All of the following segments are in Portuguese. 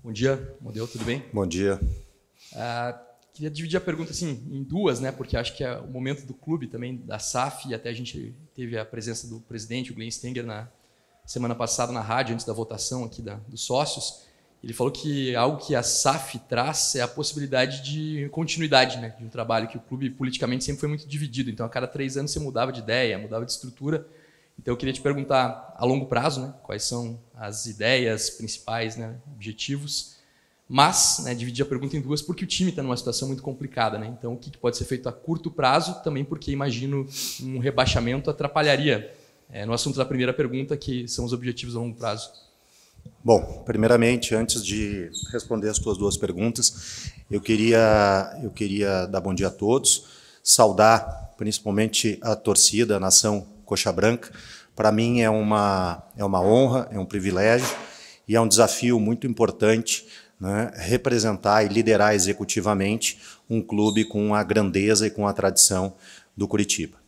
Bom dia, Modelo, tudo bem? Bom dia. Queria dividir a pergunta assim, em duas, né? Porque acho que é o momento do clube também, da SAF, e até a gente teve a presença do presidente, o Glenn Stenger, na semana passada na rádio, antes da votação aqui dos sócios. Ele falou que algo que a SAF traz é a possibilidade de continuidade, né? De um trabalho que o clube politicamente sempre foi muito dividido. Então, a cada 3 anos você mudava de ideia, mudava de estrutura. Então, eu queria te perguntar, a longo prazo, né, quais são as ideias principais, né, objetivos, mas, né, dividir a pergunta em duas porque o time está numa situação muito complicada. Né? Então, o que pode ser feito a curto prazo, também porque, imagino, um rebaixamento atrapalharia. No assunto da primeira pergunta, que são os objetivos a longo prazo. Bom, primeiramente, antes de responder as tuas duas perguntas, eu queria dar bom dia a todos, saudar principalmente a torcida, a nação Coxa Branca. Para mim é uma honra, é um privilégio e é um desafio muito importante, né, representar e liderar executivamente um clube com a grandeza e com a tradição do Curitiba.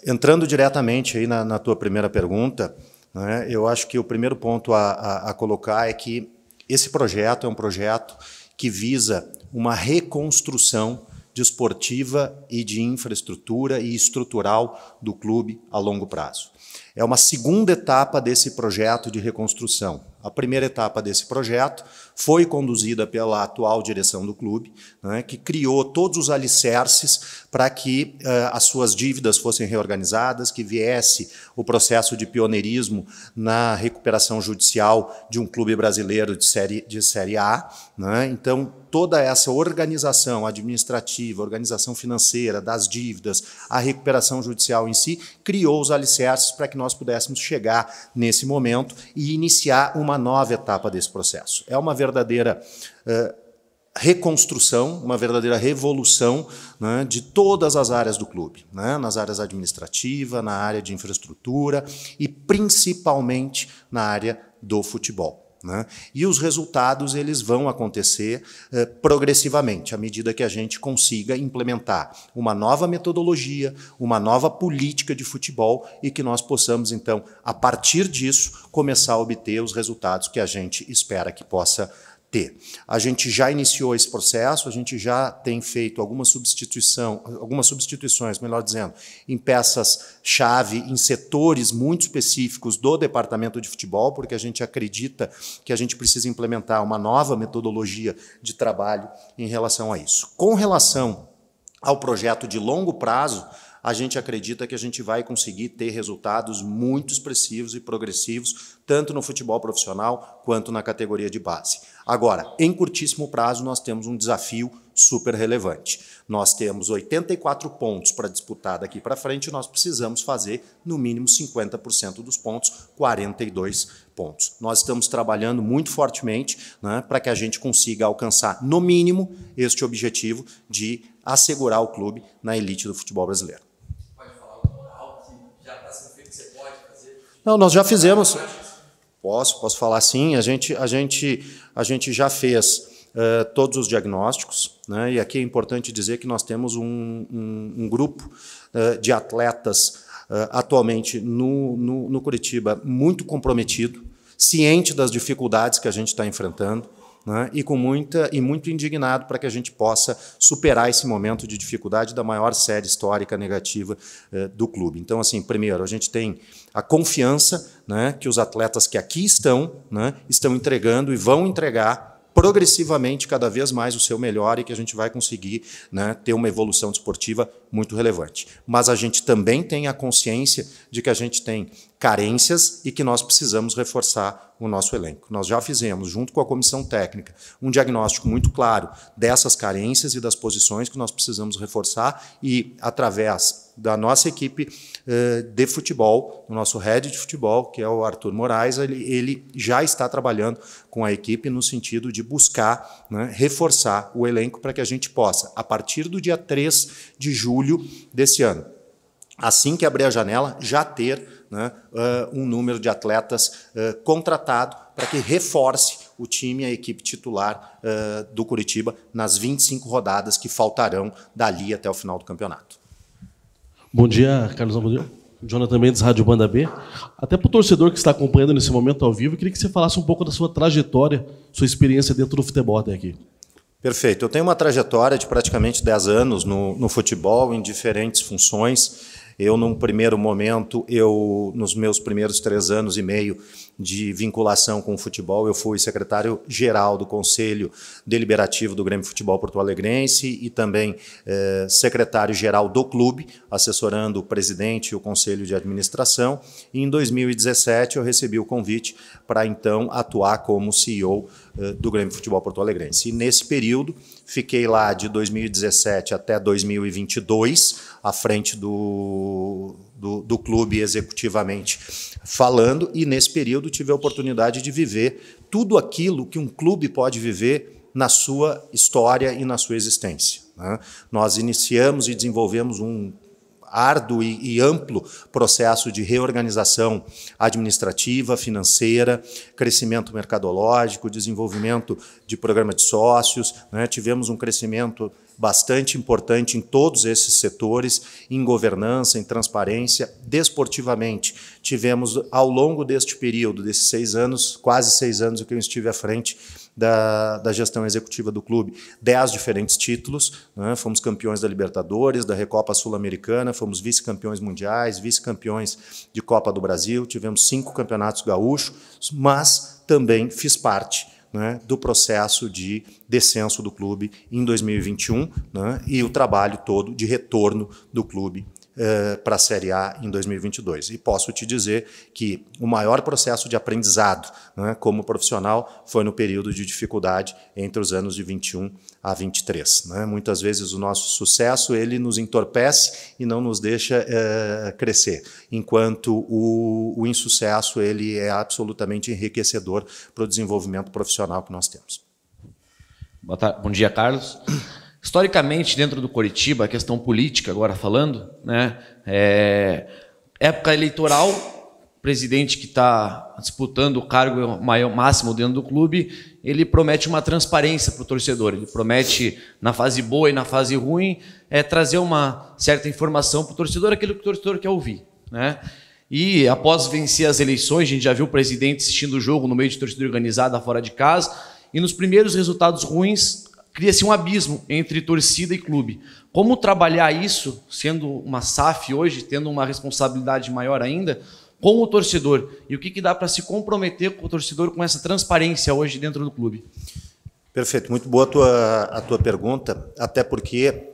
Entrando diretamente aí na tua primeira pergunta, né, eu acho que o primeiro ponto a colocar é que esse projeto é um projeto que visa uma reconstrução desportiva e de infraestrutura e estrutural do clube a longo prazo. É uma segunda etapa desse projeto de reconstrução. A primeira etapa desse projeto foi conduzida pela atual direção do clube, né, que criou todos os alicerces para que as suas dívidas fossem reorganizadas, que viesse o processo de pioneirismo na recuperação judicial de um clube brasileiro de série A. Né? Então, toda essa organização administrativa, organização financeira das dívidas, a recuperação judicial em si, criou os alicerces para que nós pudéssemos chegar nesse momento e iniciar uma nova etapa desse processo. É uma verdadeira reconstrução, uma verdadeira revolução, né, de todas as áreas do clube, né, nas áreas administrativa, na área de infraestrutura e principalmente na área do futebol. Né? E os resultados eles vão acontecer progressivamente, à medida que a gente consiga implementar uma nova metodologia, uma nova política de futebol e que nós possamos, então, a partir disso, começar a obter os resultados que a gente espera que possa ter. A gente já iniciou esse processo, a gente já tem feito algumas substituições, melhor dizendo, em peças-chave, em setores muito específicos do departamento de futebol, porque a gente acredita que a gente precisa implementar uma nova metodologia de trabalho em relação a isso. Com relação ao projeto de longo prazo, a gente acredita que a gente vai conseguir ter resultados muito expressivos e progressivos, tanto no futebol profissional quanto na categoria de base. Agora, em curtíssimo prazo, nós temos um desafio super relevante. Nós temos 84 pontos para disputar daqui para frente e nós precisamos fazer, no mínimo, 50% dos pontos, 42 pontos. Nós estamos trabalhando muito fortemente, né, para que a gente consiga alcançar, no mínimo, este objetivo de assegurar o clube na elite do futebol brasileiro. Pode falar algo que já está sendo feito, que você pode fazer? Não, nós já fizemos. Posso falar sim. A gente já fez todos os diagnósticos, né? E aqui é importante dizer que nós temos um grupo de atletas atualmente no Curitiba muito comprometido, ciente das dificuldades que a gente está enfrentando, né? E muito indignado para que a gente possa superar esse momento de dificuldade da maior série histórica negativa do clube. Então, assim, primeiro, a gente tem a confiança, né, que os atletas que aqui estão, né, estão entregando e vão entregar progressivamente cada vez mais o seu melhor e que a gente vai conseguir, né, ter uma evolução desportiva muito relevante. Mas a gente também tem a consciência de que a gente tem carências e que nós precisamos reforçar o nosso elenco. Nós já fizemos, junto com a comissão técnica, um diagnóstico muito claro dessas carências e das posições que nós precisamos reforçar e, através da nossa equipe de futebol, o nosso head de futebol, que é o Arthur Moraes, ele já está trabalhando com a equipe no sentido de buscar, né, reforçar o elenco para que a gente possa, a partir do dia 3 de julho desse ano, assim que abrir a janela, já ter, né, um número de atletas contratado para que reforce o time e a equipe titular do Curitiba nas 25 rodadas que faltarão dali até o final do campeonato. Bom dia, Carlos Albuquerque. Jonathan Mendes, Rádio Banda B. Até para o torcedor que está acompanhando nesse momento ao vivo, eu queria que você falasse um pouco da sua trajetória, sua experiência dentro do futebol até aqui. Perfeito. Eu tenho uma trajetória de praticamente 10 anos no futebol, em diferentes funções. Eu, num primeiro momento, nos meus primeiros 3 anos e meio de vinculação com o futebol, eu fui secretário-geral do Conselho Deliberativo do Grêmio Futebol Porto-Alegrense e também secretário-geral do clube, assessorando o presidente e o Conselho de Administração. E em 2017 eu recebi o convite para, então, atuar como CEO do Grêmio Futebol Porto-Alegrense. E nesse período, fiquei lá de 2017 até 2022, à frente do clube executivamente falando, e nesse período tive a oportunidade de viver tudo aquilo que um clube pode viver na sua história e na sua existência, né? Nós iniciamos e desenvolvemos um árduo e amplo processo de reorganização administrativa, financeira, crescimento mercadológico, desenvolvimento de programa de sócios, né? Tivemos um crescimento bastante importante em todos esses setores, em governança, em transparência. Desportivamente, tivemos, ao longo deste período, desses 6 anos, quase 6 anos que eu estive à frente da gestão executiva do clube, 10 diferentes títulos, né? Fomos campeões da Libertadores, da Recopa Sul-Americana, fomos vice-campeões mundiais, vice-campeões de Copa do Brasil, tivemos 5 campeonatos gaúchos, mas também fiz parte, né, do processo de descenso do clube em 2021, né, e o trabalho todo de retorno do clube para a Série A em 2022. E posso te dizer que o maior processo de aprendizado, né, como profissional foi no período de dificuldade entre os anos de 21 a 23. Né? Muitas vezes o nosso sucesso ele nos entorpece e não nos deixa crescer, enquanto o insucesso ele é absolutamente enriquecedor para o desenvolvimento profissional que nós temos. Bom dia, Carlos. Historicamente, dentro do Coritiba, a questão política, agora falando, né, época eleitoral, o presidente que está disputando o cargo máximo dentro do clube, ele promete uma transparência para o torcedor, ele promete, na fase boa e na fase ruim, trazer uma certa informação para o torcedor, aquilo que o torcedor quer ouvir, né? E após vencer as eleições, a gente já viu o presidente assistindo o jogo no meio de torcida organizada fora de casa, e nos primeiros resultados ruins, cria-se um abismo entre torcida e clube. Como trabalhar isso, sendo uma SAF hoje, tendo uma responsabilidade maior ainda, com o torcedor? E o que dá para se comprometer com o torcedor com essa transparência hoje dentro do clube? Perfeito, muito boa a tua pergunta, até porque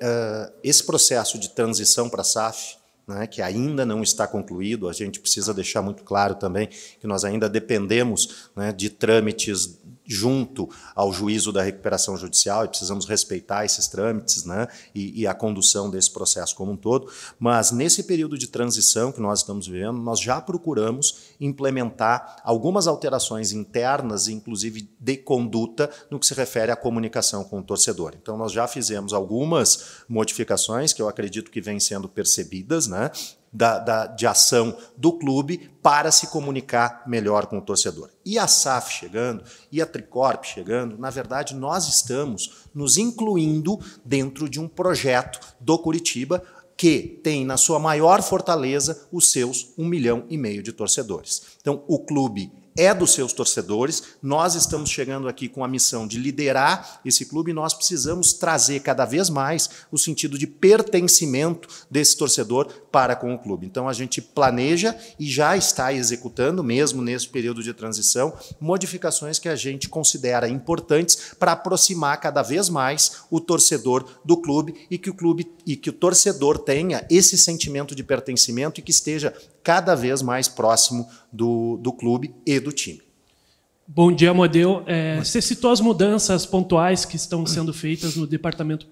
esse processo de transição para a SAF, né, que ainda não está concluído, a gente precisa deixar muito claro também que nós ainda dependemos, né, de trâmites junto ao juízo da recuperação judicial e precisamos respeitar esses trâmites, né, e a condução desse processo como um todo, mas nesse período de transição que nós estamos vivendo, nós já procuramos implementar algumas alterações internas, inclusive de conduta, no que se refere à comunicação com o torcedor. Então nós já fizemos algumas modificações que eu acredito que vêm sendo percebidas, né, de ação do clube para se comunicar melhor com o torcedor. E a SAF chegando, e a Tricorp chegando, na verdade nós estamos nos incluindo dentro de um projeto do Coritiba que tem na sua maior fortaleza os seus 1,5 milhão de torcedores. Então o clube é dos seus torcedores, nós estamos chegando aqui com a missão de liderar esse clube e nós precisamos trazer cada vez mais o sentido de pertencimento desse torcedor para com o clube. Então a gente planeja e já está executando, mesmo nesse período de transição, modificações que a gente considera importantes para aproximar cada vez mais o torcedor do clube e que o torcedor tenha esse sentimento de pertencimento e que esteja cada vez mais próximo do clube e do time. Bom dia, Amadeu. Você citou as mudanças pontuais que estão sendo feitas no departamento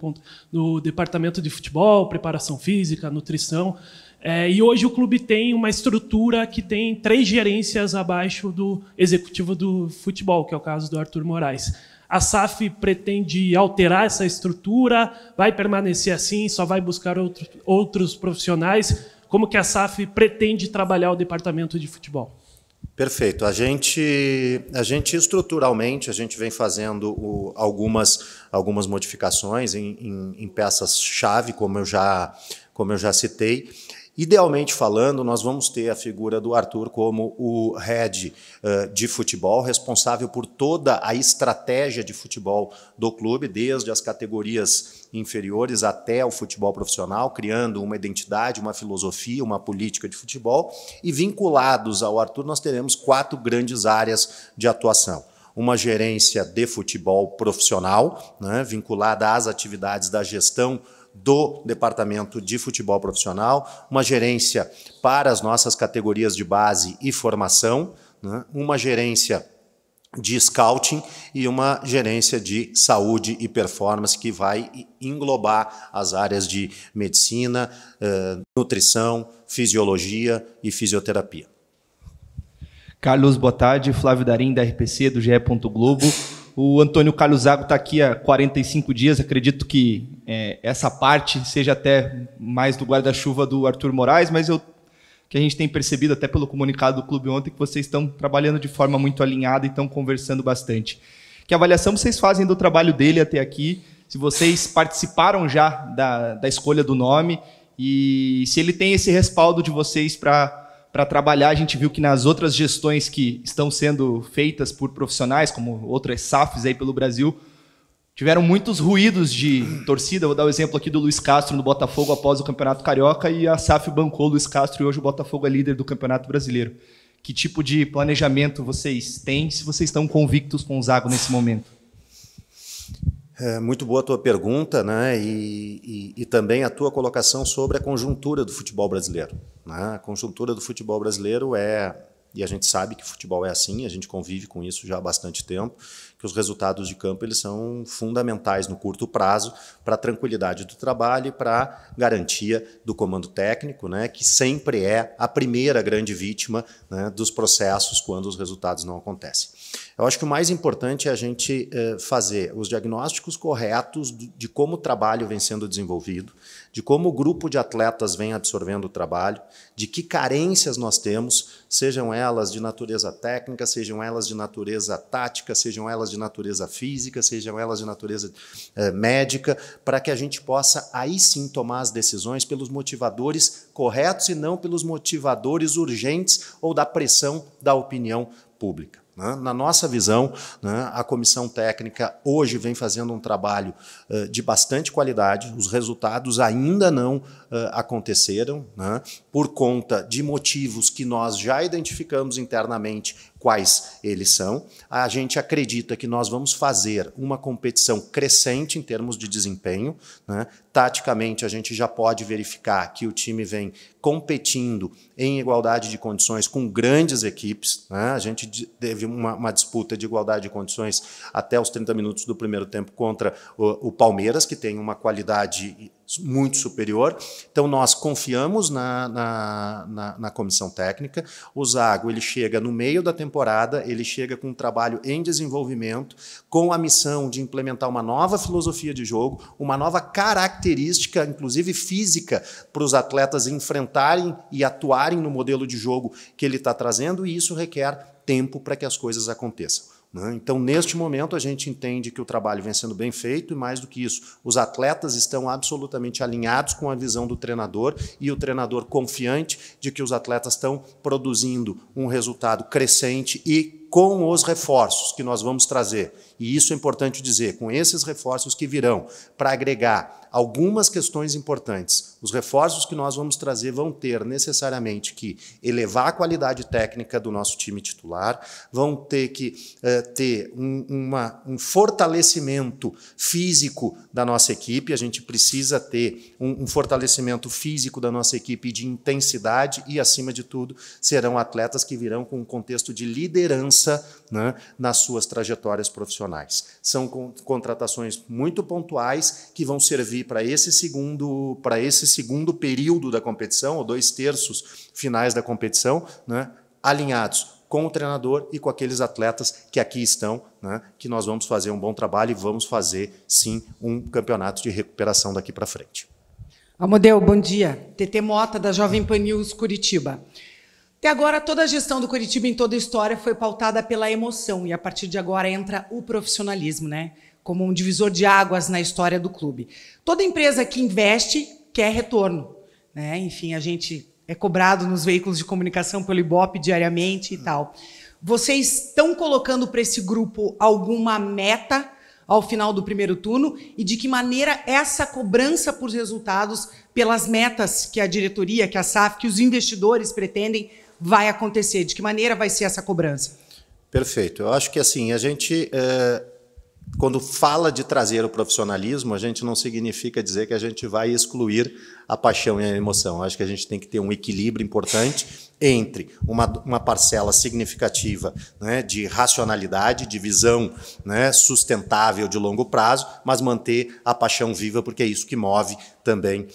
de futebol, preparação física, nutrição. E hoje o clube tem uma estrutura que tem 3 gerências abaixo do executivo do futebol, que é o caso do Arthur Moraes. A SAF pretende alterar essa estrutura? Vai permanecer assim? Só vai buscar outros profissionais? Como que a SAF pretende trabalhar o departamento de futebol? Perfeito. A gente estruturalmente, a gente vem fazendo algumas modificações em peças-chave, como eu já citei, Idealmente falando, nós vamos ter a figura do Arthur como o head de futebol, responsável por toda a estratégia de futebol do clube, desde as categorias inferiores até o futebol profissional, criando uma identidade, uma filosofia, uma política de futebol. E vinculados ao Arthur, nós teremos 4 grandes áreas de atuação. Uma gerência de futebol profissional, né, vinculada às atividades da gestão do Departamento de Futebol Profissional, uma gerência para as nossas categorias de base e formação, né, uma gerência de scouting e uma gerência de saúde e performance que vai englobar as áreas de medicina, nutrição, fisiologia e fisioterapia. Carlos, boa tarde. Flávio Darim, da RPC, do GE. Globo. O Antônio Carlos Zago está aqui há 45 dias. Acredito que essa parte seja até mais do guarda-chuva do Arthur Moraes, mas que a gente tem percebido até pelo comunicado do clube ontem que vocês estão trabalhando de forma muito alinhada e estão conversando bastante. Que avaliação vocês fazem do trabalho dele até aqui? Se vocês participaram já da escolha do nome e se ele tem esse respaldo de vocês para trabalhar. A gente viu que nas outras gestões que estão sendo feitas por profissionais, como outras SAFs aí pelo Brasil, tiveram muitos ruídos de torcida. Vou dar o exemplo aqui do Luiz Castro no Botafogo após o Campeonato Carioca, e a SAF bancou o Luiz Castro e hoje o Botafogo é líder do Campeonato Brasileiro. Que tipo de planejamento vocês têm, se vocês estão convictos com o Zago nesse momento? Muito boa a tua pergunta, né? E também a tua colocação sobre a conjuntura do futebol brasileiro, né? A conjuntura do futebol brasileiro e a gente sabe que futebol é assim, a gente convive com isso já há bastante tempo, que os resultados de campo eles são fundamentais no curto prazo para a tranquilidade do trabalho e para a garantia do comando técnico, né, que sempre é a primeira grande vítima, né, dos processos quando os resultados não acontecem. Eu acho que o mais importante é a gente fazer os diagnósticos corretos de como o trabalho vem sendo desenvolvido, de como o grupo de atletas vem absorvendo o trabalho, de que carências nós temos, sejam elas de natureza técnica, sejam elas de natureza tática, sejam elas de natureza física, sejam elas de natureza médica, para que a gente possa aí sim tomar as decisões pelos motivadores corretos e não pelos motivadores urgentes ou da pressão da opinião pública. Na nossa visão, a comissão técnica hoje vem fazendo um trabalho de bastante qualidade, os resultados ainda não aconteceram, por conta de motivos que nós já identificamos internamente quais eles são. A gente acredita que nós vamos fazer uma competição crescente em termos de desempenho, Taticamente, a gente já pode verificar que o time vem competindo em igualdade de condições com grandes equipes, A gente teve uma disputa de igualdade de condições até os 30 minutos do primeiro tempo contra o Palmeiras, que tem uma qualidade muito superior. Então, nós confiamos na comissão técnica. O Zago ele chega no meio da temporada, ele chega com um trabalho em desenvolvimento, com a missão de implementar uma nova filosofia de jogo, uma nova característica, inclusive física, para os atletas enfrentarem e atuarem no modelo de jogo que ele está trazendo, e isso requer tempo para que as coisas aconteçam. Então, neste momento, a gente entende que o trabalho vem sendo bem feito e, mais do que isso, os atletas estão absolutamente alinhados com a visão do treinador e o treinador confiante de que os atletas estão produzindo um resultado crescente e com os reforços que nós vamos trazer. E isso é importante dizer, com esses reforços que virão para agregar algumas questões importantes. Os reforços que nós vamos trazer vão ter necessariamente que elevar a qualidade técnica do nosso time titular, vão ter que ter um fortalecimento físico da nossa equipe, a gente precisa ter um fortalecimento físico da nossa equipe de intensidade e, acima de tudo, serão atletas que virão com um contexto de liderança nas suas trajetórias profissionais. São contratações muito pontuais que vão servir para esse segundo período da competição, ou 2/3 finais da competição, alinhados com o treinador e com aqueles atletas que aqui estão, que nós vamos fazer um bom trabalho e vamos fazer, sim, um campeonato de recuperação daqui para frente. Amodeu, bom dia. TT Mota, da Jovem Pan News, Curitiba. Até agora, toda a gestão do Curitiba em toda a história foi pautada pela emoção, e a partir de agora entra o profissionalismo, como um divisor de águas na história do clube. Toda empresa que investe quer retorno. né? Enfim, a gente é cobrado nos veículos de comunicação pelo Ibope diariamente e tal. Vocês estão colocando para esse grupo alguma meta ao final do primeiro turno e de que maneira essa cobrança por resultados, pelas metas que a diretoria, que a SAF, que os investidores pretendem, vai acontecer? De que maneira vai ser essa cobrança? Perfeito. Eu acho que assim, a gente, quando fala de trazer o profissionalismo, a gente não significa dizer que a gente vai excluir a paixão e a emoção. Eu acho que a gente tem que ter um equilíbrio importante entre uma parcela significativa, né, de racionalidade, de visão, né, sustentável de longo prazo, mas manter a paixão viva, porque é isso que move também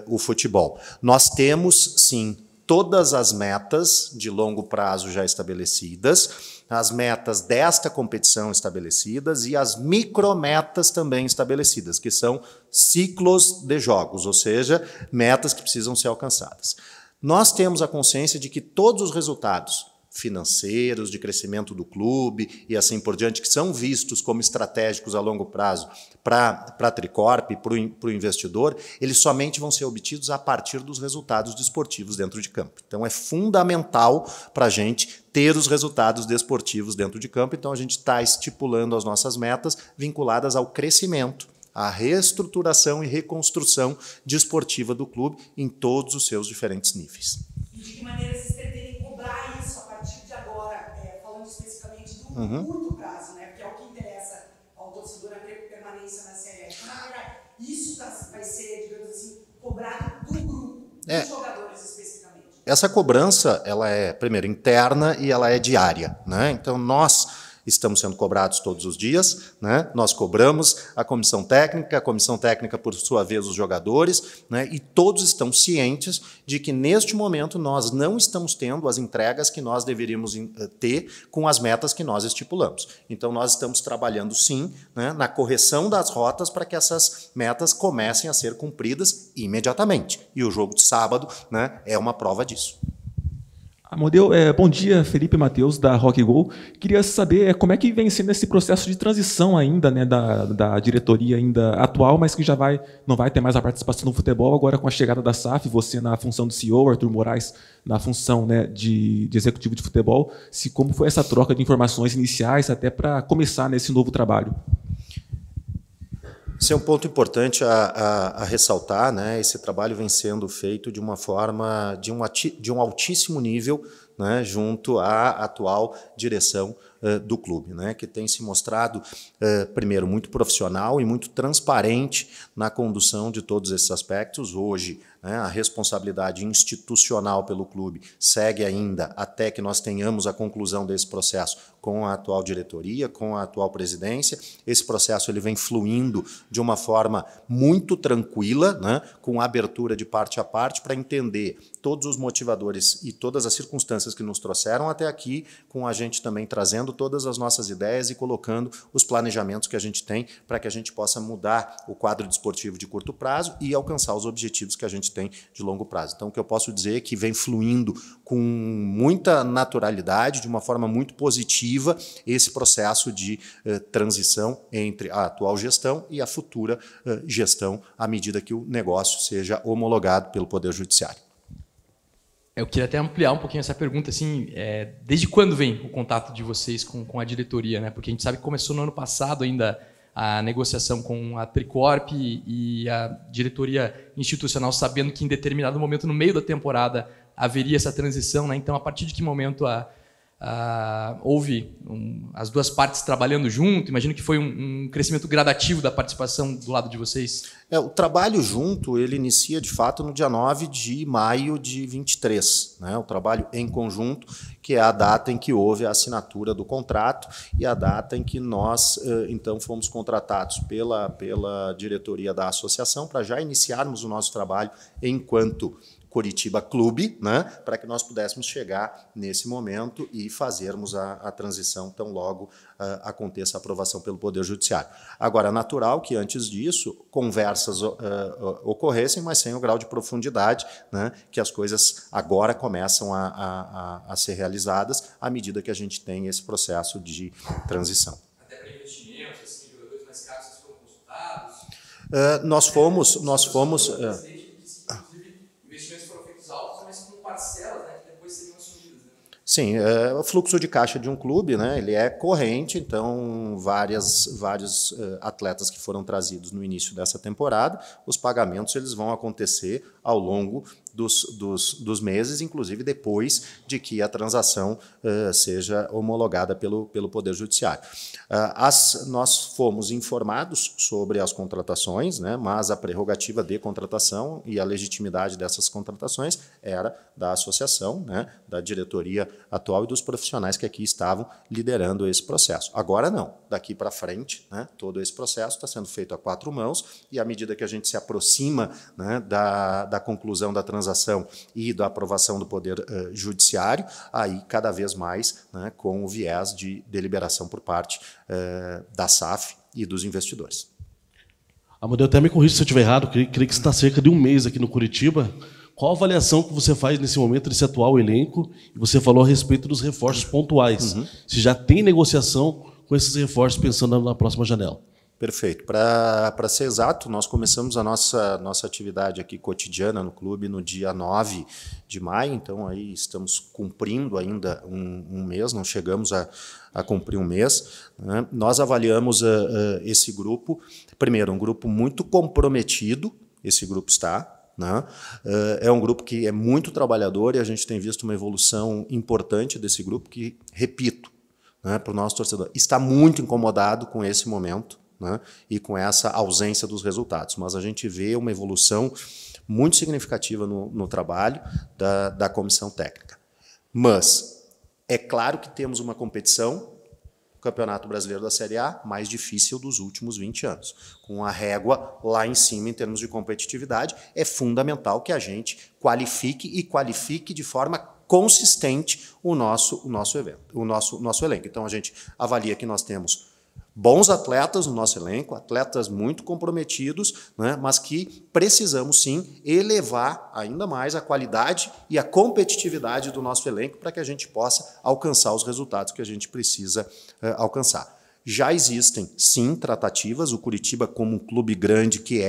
o futebol. Nós temos, sim, todas as metas de longo prazo já estabelecidas, as metas desta competição estabelecidas e as micrometas também estabelecidas, que são ciclos de jogos, ou seja, metas que precisam ser alcançadas. Nós temos a consciência de que todos os resultados financeiros, de crescimento do clube e assim por diante, que são vistos como estratégicos a longo prazo para a Tricorp e para o investidor, eles somente vão ser obtidos a partir dos resultados desportivos dentro de campo. Então é fundamental para a gente ter os resultados desportivos dentro de campo, então a gente está estipulando as nossas metas vinculadas ao crescimento, a reestruturação e reconstrução desportiva do clube em todos os seus diferentes níveis. E de que maneira vocês pretendem cobrar isso a partir de agora, falando especificamente do curto prazo, né? Porque é o que interessa ao torcedor, a permanência na Série A. De que maneira isso vai ser, digamos assim, cobrado do grupo, dos jogadores especificamente? Essa cobrança, ela é, primeiro, interna e ela é diária, né? Então, nós estamos sendo cobrados todos os dias, né? Nós cobramos a comissão técnica, por sua vez, os jogadores, né? E todos estão cientes de que, neste momento, nós não estamos tendo as entregas que nós deveríamos ter com as metas que nós estipulamos. Então, nós estamos trabalhando, sim, né, na correção das rotas para que essas metas comecem a ser cumpridas imediatamente. E o jogo de sábado, né, é uma prova disso. Amadeu, bom dia, Felipe Matheus, da Rock Go. Queria saber como é que vem sendo esse processo de transição ainda, né, da diretoria ainda atual, mas que já não vai ter mais a participação no futebol, agora com a chegada da SAF, você na função de CEO, Arthur Moraes na função, né, de executivo de futebol, como foi essa troca de informações iniciais até para começar nesse novo trabalho? Esse é um ponto importante a ressaltar, né? Esse trabalho vem sendo feito de uma forma, de um altíssimo nível, né, junto à atual direção do clube, né, que tem se mostrado, primeiro, muito profissional e muito transparente na condução de todos esses aspectos. Hoje, né, a responsabilidade institucional pelo clube segue ainda até que nós tenhamos a conclusão desse processo com a atual diretoria, com a atual presidência. Esse processo ele vem fluindo de uma forma muito tranquila, né, com abertura de parte a parte para entender todos os motivadores e todas as circunstâncias que nos trouxeram até aqui, com a gente também trazendo todas as nossas ideias e colocando os planejamentos que a gente tem para que a gente possa mudar o quadro desportivo de curto prazo e alcançar os objetivos que a gente tem de longo prazo. Então, o que eu posso dizer é que vem fluindo com muita naturalidade, de uma forma muito positiva, esse processo de transição entre a atual gestão e a futura gestão, à medida que o negócio seja homologado pelo Poder Judiciário. Eu queria até ampliar um pouquinho essa pergunta, assim, desde quando vem o contato de vocês com a diretoria, né? Porque a gente sabe que começou no ano passado ainda a negociação com a Tricorp e a diretoria institucional, sabendo que em determinado momento, no meio da temporada, haveria essa transição, né? Então, a partir de que momento houve as duas partes trabalhando junto? Imagino que foi um crescimento gradativo da participação do lado de vocês. O trabalho junto, ele inicia, de fato, no dia 9 de maio de 23. Né? O trabalho em conjunto, que é a data em que houve a assinatura do contrato e a data em que nós, então, fomos contratados pela diretoria da associação para já iniciarmos o nosso trabalho enquanto Coritiba Clube, né, para que nós pudéssemos chegar nesse momento e fazermos a transição tão logo aconteça a aprovação pelo Poder Judiciário. Agora, é natural que antes disso conversas ocorressem, mas sem o grau de profundidade, né, que as coisas agora começam a ser realizadas à medida que a gente tem esse processo de transição. Até para investimentos, assim, jogadores mais caros, vocês foram consultados? Nós fomos Sim, o fluxo de caixa de um clube, né, ele é corrente, então vários atletas que foram trazidos no início dessa temporada, os pagamentos eles vão acontecer ao longo dos meses, inclusive depois de que a transação seja homologada pelo Poder Judiciário. Nós fomos informados sobre as contratações, né, mas a prerrogativa de contratação e a legitimidade dessas contratações era da associação, né, da diretoria atual e dos profissionais que aqui estavam liderando esse processo. Agora não, daqui para frente, né, todo esse processo está sendo feito a 4 mãos e à medida que a gente se aproxima, né, da conclusão da transação e da aprovação do Poder Judiciário, aí cada vez mais, né, com o viés de deliberação por parte da SAF e dos investidores. Amadeu, até me corrija se eu estiver errado, creio que você está há cerca de um mês aqui no Curitiba. Qual a avaliação que você faz nesse momento desse atual elenco? Você falou a respeito dos reforços pontuais. Se já tem negociação com esses reforços pensando na próxima janela? Perfeito. Para ser exato, nós começamos a nossa atividade aqui cotidiana no clube no dia 9 de maio, então aí estamos cumprindo ainda um mês, não chegamos a cumprir um mês. Né? Nós avaliamos esse grupo, primeiro, um grupo muito comprometido, esse grupo está, né? É um grupo que é muito trabalhador e a gente tem visto uma evolução importante desse grupo que, repito, né, para o nosso torcedor, está muito incomodado com esse momento, né, e com essa ausência dos resultados. Mas a gente vê uma evolução muito significativa no trabalho da comissão técnica. Mas é claro que temos uma competição, o Campeonato Brasileiro da Série A, mais difícil dos últimos 20 anos. Com a régua lá em cima em termos de competitividade, é fundamental que a gente qualifique de forma consistente o nosso elenco. Então a gente avalia que nós temos bons atletas no nosso elenco, atletas muito comprometidos, né, mas que precisamos sim elevar ainda mais a qualidade e a competitividade do nosso elenco para que a gente possa alcançar os resultados que a gente precisa alcançar. Já existem, sim, tratativas. O Curitiba, como um clube grande que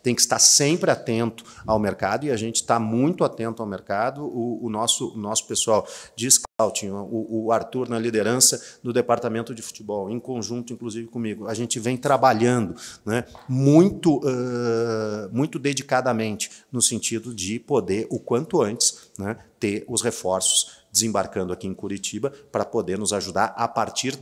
tem que estar sempre atento ao mercado, e a gente está muito atento ao mercado. O nosso pessoal de scouting, o Arthur na liderança do departamento de futebol, em conjunto, inclusive comigo, a gente vem trabalhando, né, muito dedicadamente no sentido de poder, o quanto antes, né, ter os reforços desembarcando aqui em Curitiba para poder nos ajudar a partir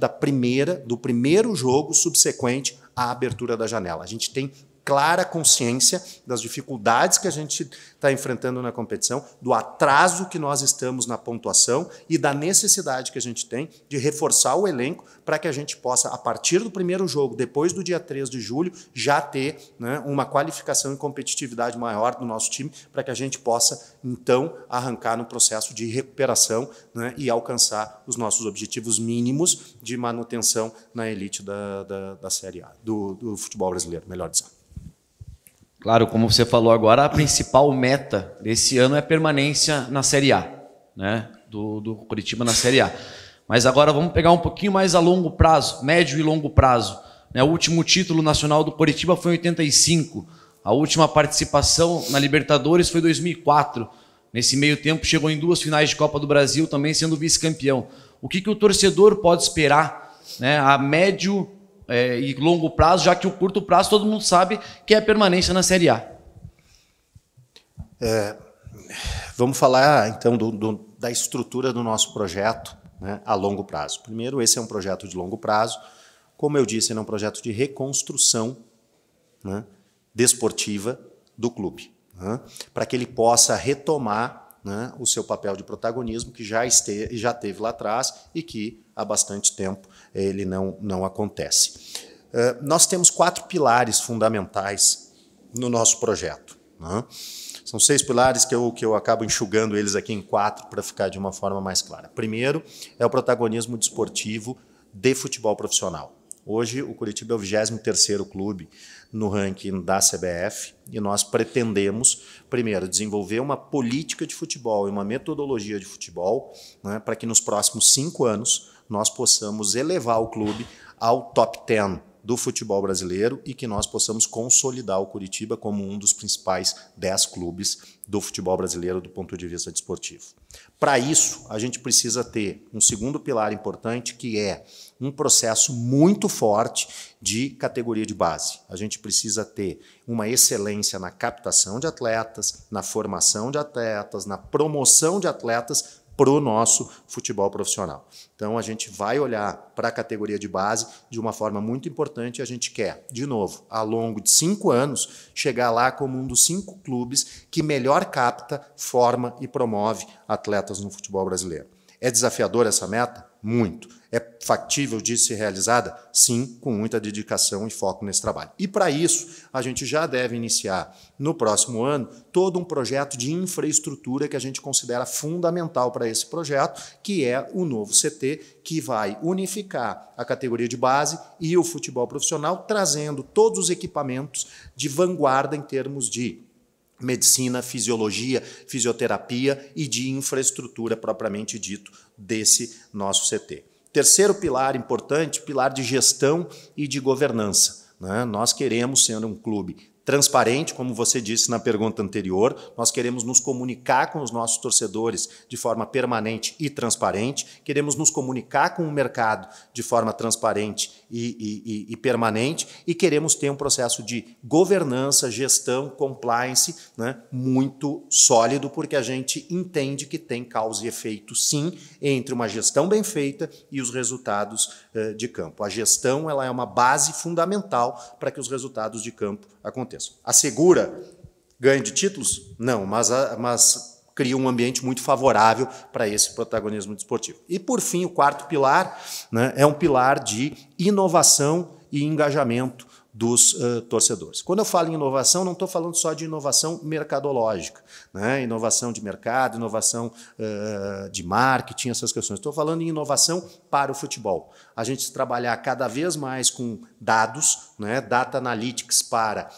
do primeiro jogo subsequente à abertura da janela. A gente tem clara consciência das dificuldades que a gente está enfrentando na competição, do atraso que nós estamos na pontuação e da necessidade que a gente tem de reforçar o elenco para que a gente possa, a partir do primeiro jogo, depois do dia 3 de julho, já ter, né, uma qualificação e competitividade maior do nosso time para que a gente possa, então, arrancar no processo de recuperação, né, e alcançar os nossos objetivos mínimos de manutenção na elite da Série A, do futebol brasileiro, melhor dizendo. Claro, como você falou agora, a principal meta desse ano é a permanência na Série A, né? Do Curitiba na Série A. Mas agora vamos pegar um pouquinho mais a longo prazo, médio e longo prazo. Né? O último título nacional do Curitiba foi em 85. A última participação na Libertadores foi em 2004. Nesse meio tempo chegou em 2 finais de Copa do Brasil, também sendo vice-campeão. O que o torcedor pode esperar, né, a médio e longo prazo, já que o curto prazo todo mundo sabe que é a permanência na Série A? Vamos falar, então, da estrutura do nosso projeto, né, a longo prazo. Primeiro, esse é um projeto de longo prazo. Como eu disse, ele é um projeto de reconstrução, né, desportiva do clube, né, para que ele possa retomar, né, o seu papel de protagonismo que já teve lá atrás e que há bastante tempo ele não acontece. Nós temos 4 pilares fundamentais no nosso projeto, né? São 6 pilares que eu acabo enxugando eles aqui em 4 para ficar de uma forma mais clara. Primeiro é o protagonismo desportivo de futebol profissional. Hoje o Curitiba é o 23º clube no ranking da CBF e nós pretendemos, primeiro, desenvolver uma política de futebol e uma metodologia de futebol, né, para que nos próximos 5 anos nós possamos elevar o clube ao top 10 do futebol brasileiro e que nós possamos consolidar o Curitiba como um dos principais 10 clubes do futebol brasileiro do ponto de vista desportivo. Para isso, a gente precisa ter um segundo pilar importante, que é um processo muito forte de categoria de base. A gente precisa ter uma excelência na captação de atletas, na formação de atletas, na promoção de atletas para o nosso futebol profissional. Então, a gente vai olhar para a categoria de base de uma forma muito importante e a gente quer, de novo, ao longo de 5 anos, chegar lá como um dos 5 clubes que melhor capta, forma e promove atletas no futebol brasileiro. É desafiador essa meta? Muito. É factível de ser realizada? Sim, com muita dedicação e foco nesse trabalho. E para isso, a gente já deve iniciar no próximo ano todo um projeto de infraestrutura que a gente considera fundamental para esse projeto, que é o novo CT, que vai unificar a categoria de base e o futebol profissional, trazendo todos os equipamentos de vanguarda em termos de medicina, fisiologia, fisioterapia e de infraestrutura propriamente dito desse nosso CT. Terceiro pilar importante, pilar de gestão e de governança, né? Nós queremos ser um clube transparente, como você disse na pergunta anterior, nós queremos nos comunicar com os nossos torcedores de forma permanente e transparente, queremos nos comunicar com o mercado de forma transparente e permanente, e queremos ter um processo de governança, gestão, compliance, né, muito sólido, porque a gente entende que tem causa e efeito, sim, entre uma gestão bem feita e os resultados de campo. A gestão, ela é uma base fundamental para que os resultados de campo aconteçam. Assegura ganho de títulos? Não, mas cria um ambiente muito favorável para esse protagonismo desportivo. E, por fim, o quarto pilar, né, é um pilar de inovação e engajamento dos torcedores. Quando eu falo em inovação, não estou falando só de inovação mercadológica, né? Inovação de mercado, inovação de marketing, essas questões. Estou falando em inovação para o futebol. A gente trabalhar cada vez mais com dados, né? Data analytics para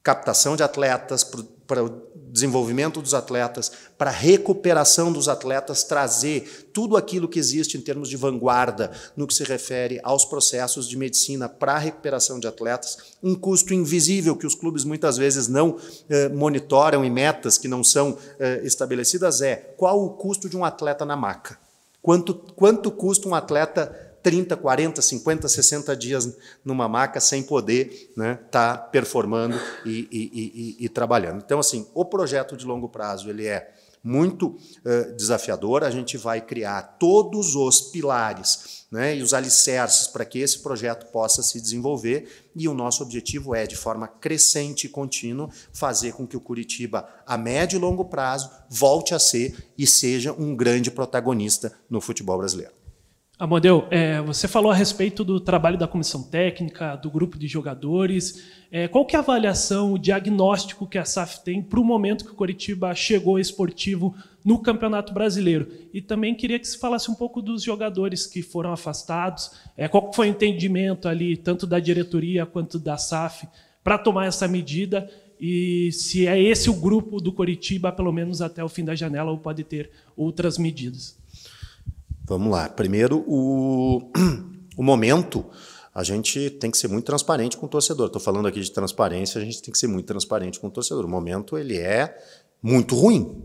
captação de atletas, para o desenvolvimento dos atletas, para a recuperação dos atletas, trazer tudo aquilo que existe em termos de vanguarda no que se refere aos processos de medicina para a recuperação de atletas, um custo invisível que os clubes muitas vezes não monitoram e metas que não são estabelecidas qual o custo de um atleta na maca? Quanto custa um atleta 30, 40, 50, 60 dias numa maca sem poder, né, tá performando e trabalhando. Então, assim, o projeto de longo prazo ele é muito desafiador. A gente vai criar todos os pilares, né, e os alicerces para que esse projeto possa se desenvolver, e o nosso objetivo é, de forma crescente e contínua, fazer com que o Curitiba, a médio e longo prazo, volte a ser e seja um grande protagonista no futebol brasileiro. Amadeu, você falou a respeito do trabalho da comissão técnica, do grupo de jogadores. Qual que é a avaliação, o diagnóstico que a SAF tem para o momento que o Coritiba chegou esportivo no Campeonato Brasileiro? E também queria que você falasse um pouco dos jogadores que foram afastados, qual foi o entendimento ali, tanto da diretoria quanto da SAF, para tomar essa medida, e se é esse o grupo do Coritiba, pelo menos até o fim da janela, ou pode ter outras medidas. Vamos lá. Primeiro, o momento, a gente tem que ser muito transparente com o torcedor. Estou falando aqui de transparência, a gente tem que ser muito transparente com o torcedor. O momento ele é muito ruim,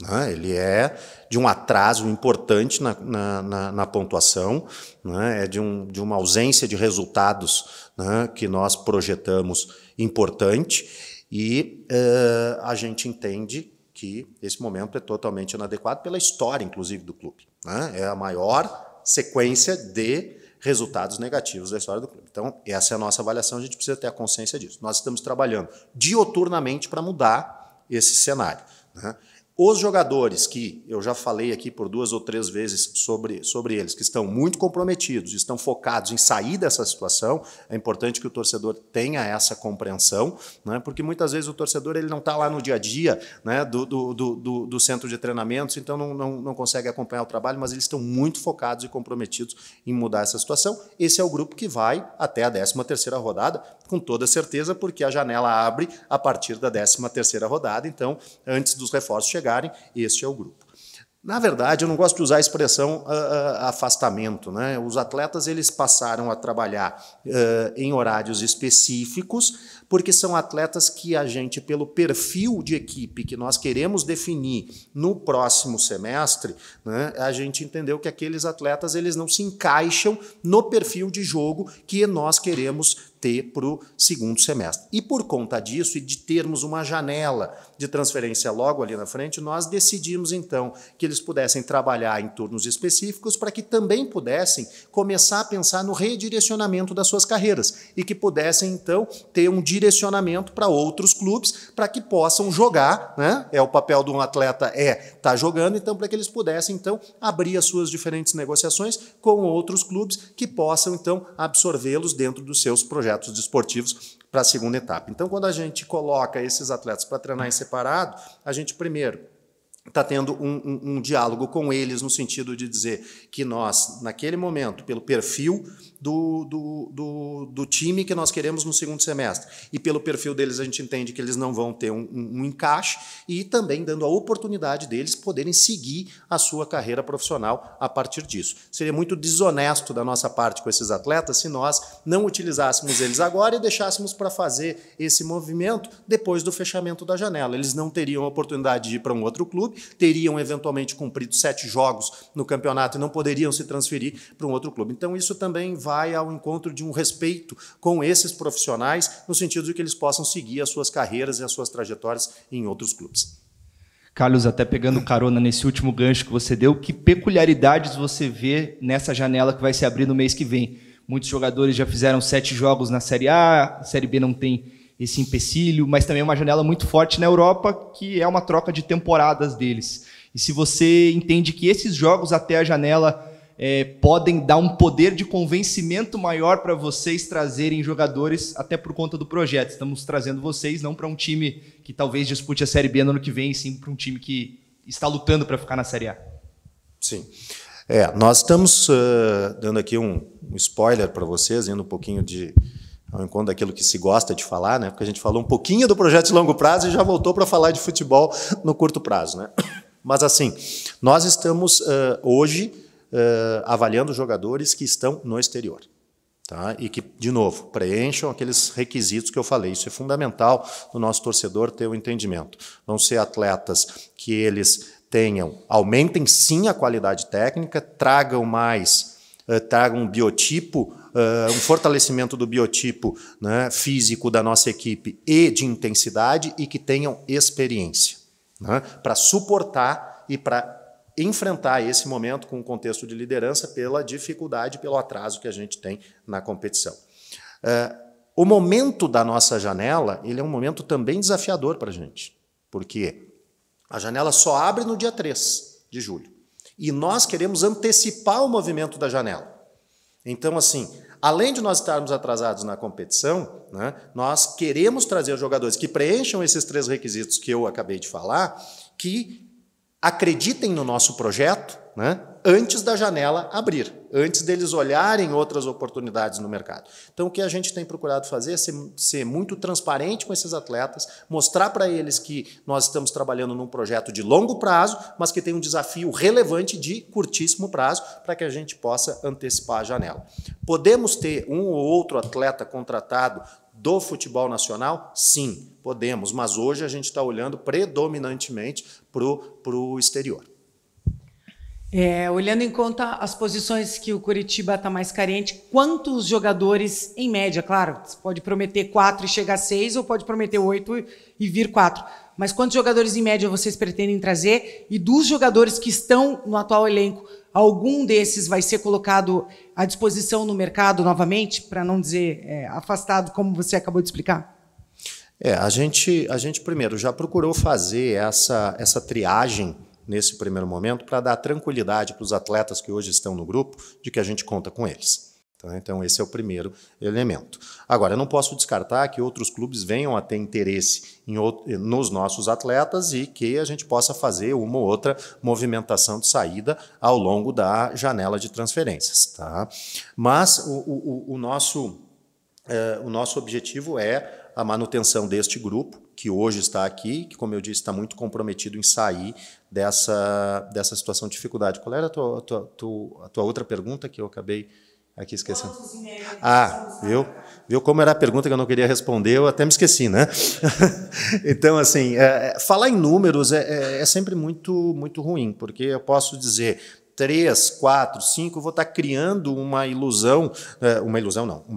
né? Ele é de um atraso importante na pontuação, né? É de uma ausência de resultados, né, que nós projetamos importante, e a gente entende que esse momento é totalmente inadequado pela história, inclusive, do clube, né? É a maior sequência de resultados negativos da história do clube. Então, essa é a nossa avaliação, a gente precisa ter a consciência disso. Nós estamos trabalhando dioturnamente para mudar esse cenário, né? Os jogadores que eu já falei aqui por 2 ou 3 vezes sobre eles, que estão muito comprometidos, estão focados em sair dessa situação, é importante que o torcedor tenha essa compreensão, né? Porque muitas vezes o torcedor ele não está lá no dia a dia, né, do centro de treinamentos, então não consegue acompanhar o trabalho, mas eles estão muito focados e comprometidos em mudar essa situação. Esse é o grupo que vai até a 13ª rodada, com toda certeza, porque a janela abre a partir da 13ª rodada, então, antes dos reforços chegarem, este é o grupo. Na verdade, eu não gosto de usar a expressão afastamento, né? Os atletas eles passaram a trabalhar em horários específicos, porque são atletas que a gente, pelo perfil de equipe que nós queremos definir no próximo semestre, né, a gente entendeu que aqueles atletas eles não se encaixam no perfil de jogo que nós queremos ter para o segundo semestre. E por conta disso e de termos uma janela de transferência logo ali na frente, nós decidimos então que eles pudessem trabalhar em turnos específicos para que também pudessem começar a pensar no redirecionamento das suas carreiras e que pudessem então ter um direcionamento para outros clubes para que possam jogar, né? O papel de um atleta estar jogando, então para que eles pudessem então abrir as suas diferentes negociações com outros clubes que possam então absorvê-los dentro dos seus projetos desportivos para a segunda etapa. Então, quando a gente coloca esses atletas para treinar em separado, a gente primeiro está tendo um diálogo com eles no sentido de dizer que nós, naquele momento, pelo perfil do time que nós queremos no segundo semestre e pelo perfil deles, a gente entende que eles não vão ter um encaixe e também dando a oportunidade deles poderem seguir a sua carreira profissional a partir disso. Seria muito desonesto da nossa parte com esses atletas se nós não utilizássemos eles agora e deixássemos para fazer esse movimento depois do fechamento da janela. Eles não teriam a oportunidade de ir para um outro clube, teriam eventualmente cumprido 7 jogos no campeonato e não poderiam se transferir para um outro clube. Então isso também vai ao encontro de um respeito com esses profissionais, no sentido de que eles possam seguir as suas carreiras e as suas trajetórias em outros clubes. Carlos, até pegando carona nesse último gancho que você deu, que peculiaridades você vê nessa janela que vai se abrir no mês que vem? Muitos jogadores já fizeram 7 jogos na Série A, a Série B não tem esse empecilho, mas também é uma janela muito forte na Europa, que é uma troca de temporadas deles. E se você entende que esses jogos até a janela podem dar um poder de convencimento maior para vocês trazerem jogadores, até por conta do projeto. Estamos trazendo vocês não para um time que talvez dispute a Série B no ano que vem, sim para um time que está lutando para ficar na Série A. Sim. Nós estamos dando aqui um spoiler para vocês, indo um pouquinho ao encontro daquilo que se gosta de falar, né? Porque a gente falou um pouquinho do projeto de longo prazo e já voltou para falar de futebol no curto prazo, né? Mas assim, nós estamos hoje avaliando jogadores que estão no exterior, tá? E que, de novo, preencham aqueles requisitos que eu falei. Isso é fundamental no nosso torcedor ter o entendimento. Vão ser atletas que eles aumentem sim a qualidade técnica, tragam um biotipo, um fortalecimento do biotipo, né, físico da nossa equipe e de intensidade e que tenham experiência, né, para suportar e para enfrentar esse momento com um contexto de liderança pela dificuldade, pelo atraso que a gente tem na competição. O momento da nossa janela, ele é um momento também desafiador para a gente, porque a janela só abre no dia 3 de julho e nós queremos antecipar o movimento da janela. Então, assim, além de nós estarmos atrasados na competição, né, nós queremos trazer jogadores que preencham esses 3 requisitos que eu acabei de falar, que acreditem no nosso projeto, né, antes da janela abrir, antes deles olharem outras oportunidades no mercado. Então, o que a gente tem procurado fazer é ser muito transparente com esses atletas, mostrar para eles que nós estamos trabalhando num projeto de longo prazo, mas que tem um desafio relevante de curtíssimo prazo para que a gente possa antecipar a janela. Podemos ter um ou outro atleta contratado do futebol nacional? Sim, podemos, mas hoje a gente está olhando predominantemente para o exterior. Olhando em conta as posições que o Coritiba está mais carente, quantos jogadores, em média, claro, você pode prometer 4 e chegar a 6, ou pode prometer 8 e vir 4, mas quantos jogadores, em média, vocês pretendem trazer? E dos jogadores que estão no atual elenco, algum desses vai ser colocado à disposição no mercado novamente, para não dizer afastado, como você acabou de explicar? A gente primeiro já procurou fazer essa triagem nesse primeiro momento para dar tranquilidade para os atletas que hoje estão no grupo de que a gente conta com eles. Tá? Então esse é o primeiro elemento. Agora, eu não posso descartar que outros clubes venham a ter interesse nos nossos atletas e que a gente possa fazer uma ou outra movimentação de saída ao longo da janela de transferências. Tá? Mas o nosso objetivo é a manutenção deste grupo, que hoje está aqui, que, como eu disse, está muito comprometido em sair dessa situação de dificuldade. Qual era a tua outra pergunta que eu acabei aqui esquecendo? Viu como era a pergunta que eu não queria responder, eu até me esqueci, né? Então, assim, falar em números é sempre muito ruim, porque eu posso dizer 3, 4, 5, eu vou estar criando uma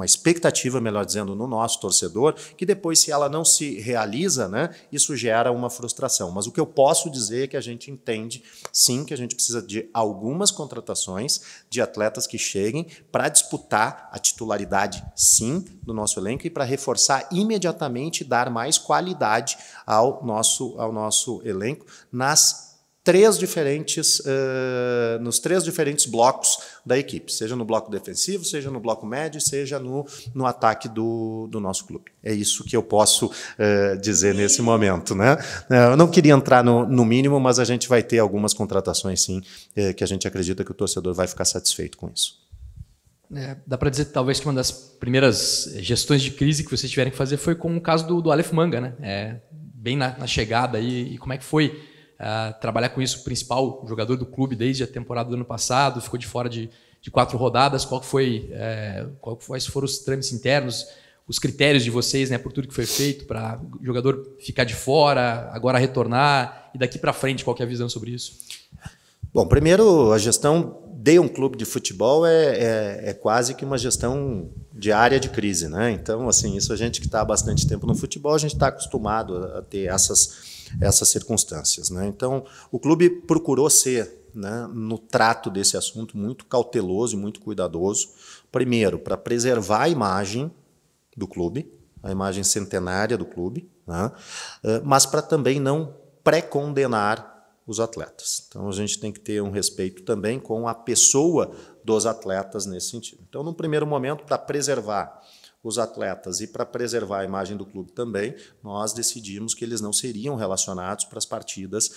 expectativa, melhor dizendo, no nosso torcedor, que depois, se ela não se realiza, né, isso gera uma frustração. Mas o que eu posso dizer é que a gente entende, sim, que a gente precisa de algumas contratações de atletas que cheguem para disputar a titularidade, sim, do nosso elenco e para reforçar imediatamente e dar mais qualidade ao nosso elenco nos 3 diferentes blocos da equipe, seja no bloco defensivo, seja no bloco médio, seja no ataque do nosso clube. É isso que eu posso dizer nesse momento, né? Eu não queria entrar no mínimo, mas a gente vai ter algumas contratações, sim, que a gente acredita que o torcedor vai ficar satisfeito com isso. Dá para dizer, talvez, que uma das primeiras gestões de crise que vocês tiveram que fazer foi com o caso do Aleph Manga, né? Bem na chegada aí, e como é que foi trabalhar com isso, o principal jogador do clube desde a temporada do ano passado, ficou de fora de 4 rodadas, quais foram os trâmites internos, os critérios de vocês, né, por tudo que foi feito para o jogador ficar de fora, agora retornar, e daqui para frente, qual que é a visão sobre isso? Bom, primeiro, a gestão de um clube de futebol é quase que uma gestão de área de crise, né? Então, assim, isso a gente que está há bastante tempo no futebol, a gente está acostumado a ter essas circunstâncias, né? Então, o clube procurou ser, né, no trato desse assunto, muito cauteloso e muito cuidadoso. Primeiro, para preservar a imagem do clube, a imagem centenária do clube, né? Mas para também não pré-condenar os atletas. Então, a gente tem que ter um respeito também com a pessoa dos atletas nesse sentido. Então, no primeiro momento, para preservar os atletas e para preservar a imagem do clube também, nós decidimos que eles não seriam relacionados para as partidas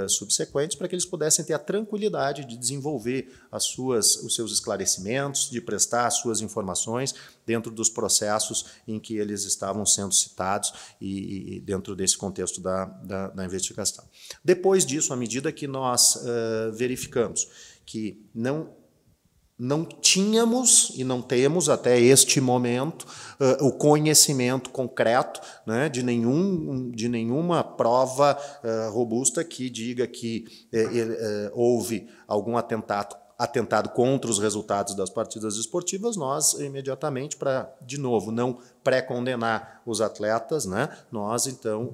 subsequentes, para que eles pudessem ter a tranquilidade de desenvolver os seus esclarecimentos, de prestar as suas informações dentro dos processos em que eles estavam sendo citados e dentro desse contexto da investigação. Depois disso, à medida que nós verificamos que não tínhamos e não temos até este momento o conhecimento concreto, né, de nenhuma prova robusta que diga que houve algum atentado contra os resultados das partidas esportivas, nós imediatamente, para, de novo, não pré-condenar os atletas, né, nós então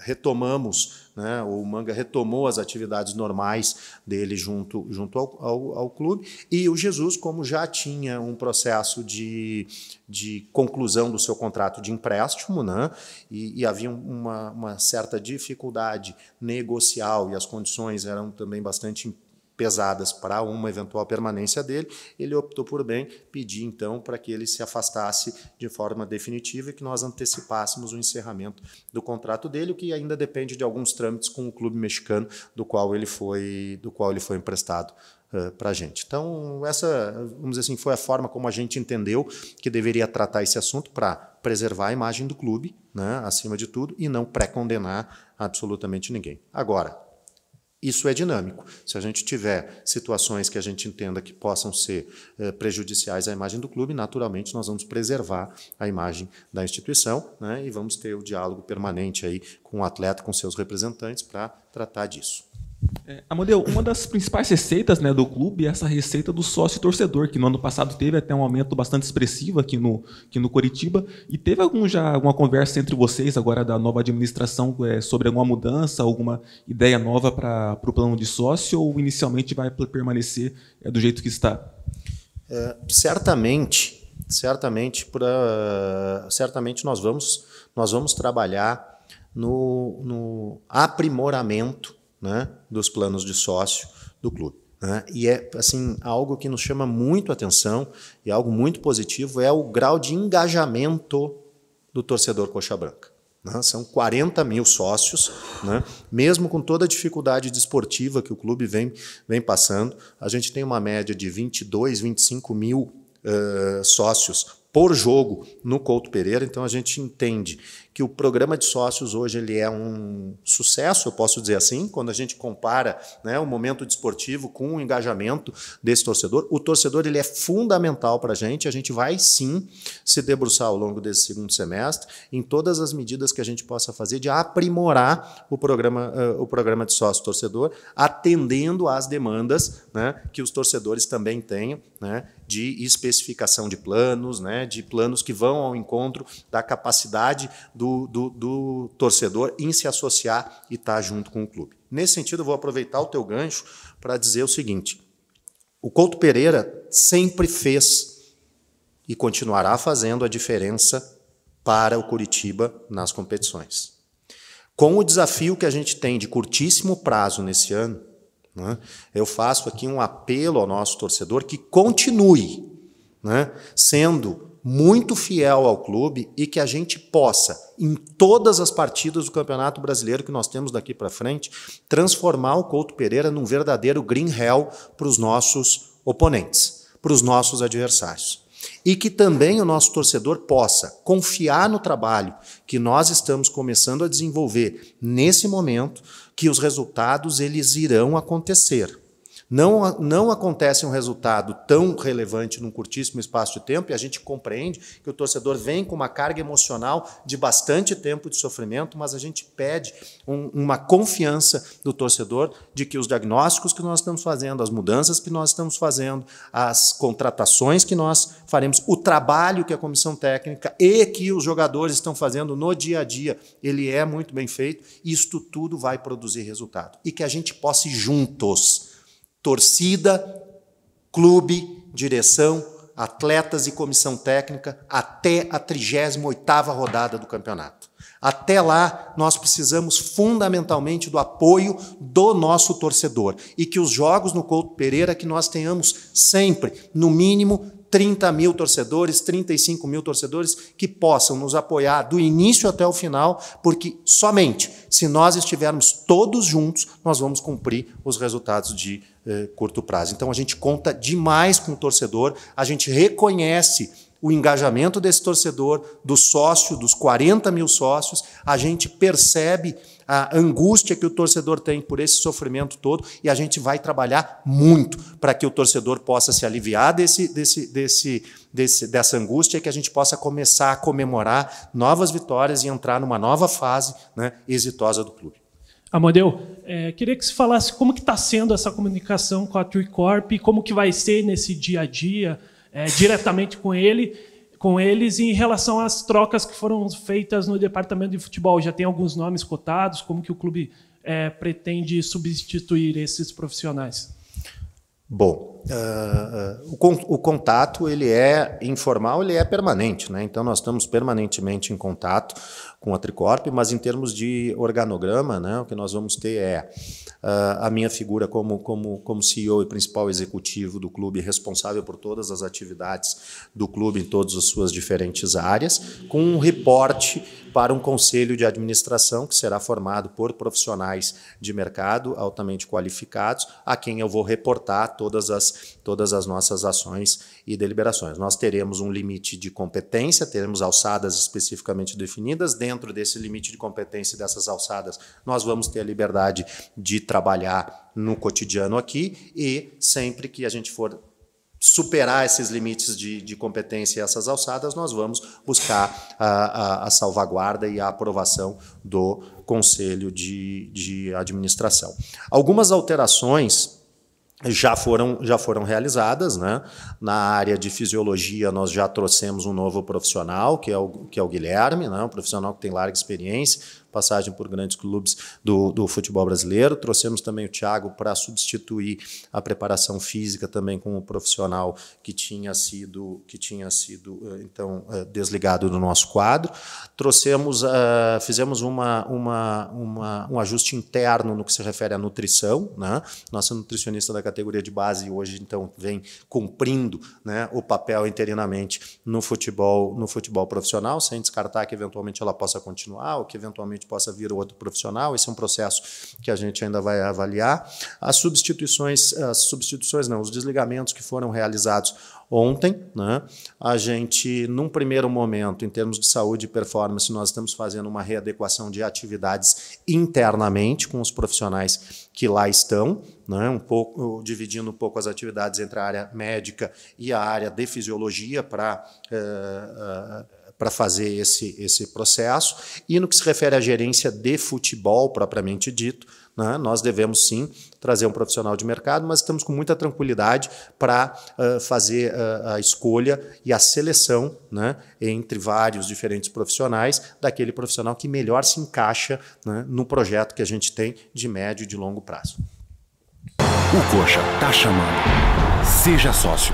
retomamos, né, o Manga retomou as atividades normais dele junto ao clube, e o Jesus, como já tinha um processo de conclusão do seu contrato de empréstimo, né, e havia uma certa dificuldade negocial e as condições eram também bastante pesadas para uma eventual permanência dele, ele optou por bem pedir, então, para que ele se afastasse de forma definitiva e que nós antecipássemos o encerramento do contrato dele, o que ainda depende de alguns trâmites com o clube mexicano do qual ele foi emprestado para a gente. Então, essa, vamos dizer assim, foi a forma como a gente entendeu que deveria tratar esse assunto para preservar a imagem do clube, né, acima de tudo, e não pré-condenar absolutamente ninguém. Agora, isso é dinâmico. Se a gente tiver situações que a gente entenda que possam ser prejudiciais à imagem do clube, naturalmente nós vamos preservar a imagem da instituição, né, e vamos ter o diálogo permanente aí com o atleta, com seus representantes, para tratar disso. Amadeu, uma das principais receitas, né, do clube é essa receita do sócio torcedor, que no ano passado teve até um aumento bastante expressivo aqui no Coritiba. E teve alguma conversa entre vocês, agora da nova administração, sobre alguma mudança, alguma ideia nova para o plano de sócio, ou inicialmente vai permanecer do jeito que está? Certamente nós vamos trabalhar no aprimoramento, né, dos planos de sócio do clube, né? E é assim, algo que nos chama muito a atenção e algo muito positivo é o grau de engajamento do torcedor coxa branca, né? São 40 mil sócios, né? Mesmo com toda a dificuldade desportiva que o clube vem passando, a gente tem uma média de 22, 25 mil sócios por jogo no Couto Pereira. Então a gente entende que o programa de sócios hoje ele é um sucesso, eu posso dizer assim, quando a gente compara, né, o momento desportivo com o engajamento desse torcedor. O torcedor ele é fundamental para a gente vai sim se debruçar ao longo desse segundo semestre em todas as medidas que a gente possa fazer de aprimorar o programa de sócio-torcedor, atendendo às demandas, né, que os torcedores também tenham, né, de especificação de planos, né, de planos que vão ao encontro da capacidade do torcedor em se associar e estar junto com o clube. Nesse sentido, eu vou aproveitar o teu gancho para dizer o seguinte: o Couto Pereira sempre fez e continuará fazendo a diferença para o Curitiba nas competições. Com o desafio que a gente tem de curtíssimo prazo nesse ano, né, eu faço aqui um apelo ao nosso torcedor que continue, né, sendo muito fiel ao clube e que a gente possa, em todas as partidas do Campeonato Brasileiro que nós temos daqui para frente, transformar o Couto Pereira num verdadeiro green hell para os nossos oponentes, para os nossos adversários. E que também o nosso torcedor possa confiar no trabalho que nós estamos começando a desenvolver nesse momento, que os resultados eles irão acontecer. Não acontece um resultado tão relevante num curtíssimo espaço de tempo, e a gente compreende que o torcedor vem com uma carga emocional de bastante tempo de sofrimento, mas a gente pede uma confiança do torcedor de que os diagnósticos que nós estamos fazendo, as mudanças que nós estamos fazendo, as contratações que nós faremos, o trabalho que a comissão técnica e que os jogadores estão fazendo no dia a dia, ele é muito bem feito, e isto tudo vai produzir resultado. E que a gente possa ir juntos, torcida, clube, direção, atletas e comissão técnica, até a 38ª rodada do campeonato. Até lá, nós precisamos fundamentalmente do apoio do nosso torcedor. E que os jogos no Couto Pereira, que nós tenhamos sempre, no mínimo, 30 mil torcedores, 35 mil torcedores que possam nos apoiar do início até o final, porque somente se nós estivermos todos juntos, nós vamos cumprir os resultados de curto prazo. Então a gente conta demais com o torcedor, a gente reconhece o engajamento desse torcedor, do sócio, dos 40 mil sócios, a gente percebe a angústia que o torcedor tem por esse sofrimento todo, e a gente vai trabalhar muito para que o torcedor possa se aliviar dessa angústia, e que a gente possa começar a comemorar novas vitórias e entrar numa nova fase, né, exitosa do clube. Amadeu, queria que você falasse como que está sendo essa comunicação com a Tricorp, e como que vai ser nesse dia a dia, diretamente com eles, em relação às trocas que foram feitas no departamento de futebol. Já tem alguns nomes cotados, como que o clube pretende substituir esses profissionais? Bom, o contato ele é informal, ele é permanente, né? Então nós estamos permanentemente em contato com a Tricorp, mas em termos de organograma, né, o que nós vamos ter é a minha figura como CEO e principal executivo do clube, responsável por todas as atividades do clube em todas as suas diferentes áreas, com um reporte para um conselho de administração que será formado por profissionais de mercado altamente qualificados, a quem eu vou reportar todas as nossas ações e deliberações. Nós teremos um limite de competência, teremos alçadas especificamente definidas. Dentro desse limite de competência e dessas alçadas, nós vamos ter a liberdade de trabalhar no cotidiano aqui, e sempre que a gente for superar esses limites de competência e essas alçadas, nós vamos buscar a salvaguarda e a aprovação do Conselho de Administração. Algumas alterações já foram realizadas, né? Na área de fisiologia, nós já trouxemos um novo profissional, que é o Guilherme, né? Um profissional que tem larga experiência, passagem por grandes clubes do futebol brasileiro. Trouxemos também o Thiago para substituir a preparação física também com um profissional que tinha sido então desligado do nosso quadro. Fizemos um ajuste interno no que se refere à nutrição, né? Nossa nutricionista da categoria de base hoje então vem cumprindo, né, o papel interinamente no futebol profissional, sem descartar que eventualmente ela possa continuar ou que eventualmente eventualmente possa vir outro profissional. Esse é um processo que a gente ainda vai avaliar. Os desligamentos que foram realizados ontem, né? A gente, num primeiro momento, em termos de saúde e performance, nós estamos fazendo uma readequação de atividades internamente com os profissionais que lá estão, né? Dividindo um pouco as atividades entre a área médica e a área de fisiologia para fazer esse processo. E no que se refere à gerência de futebol, propriamente dito, né, nós devemos sim trazer um profissional de mercado, mas estamos com muita tranquilidade para fazer a escolha e a seleção, né, entre vários diferentes profissionais, daquele profissional que melhor se encaixa, né, no projeto que a gente tem de médio e de longo prazo. O Coxa tá chamando. Seja sócio.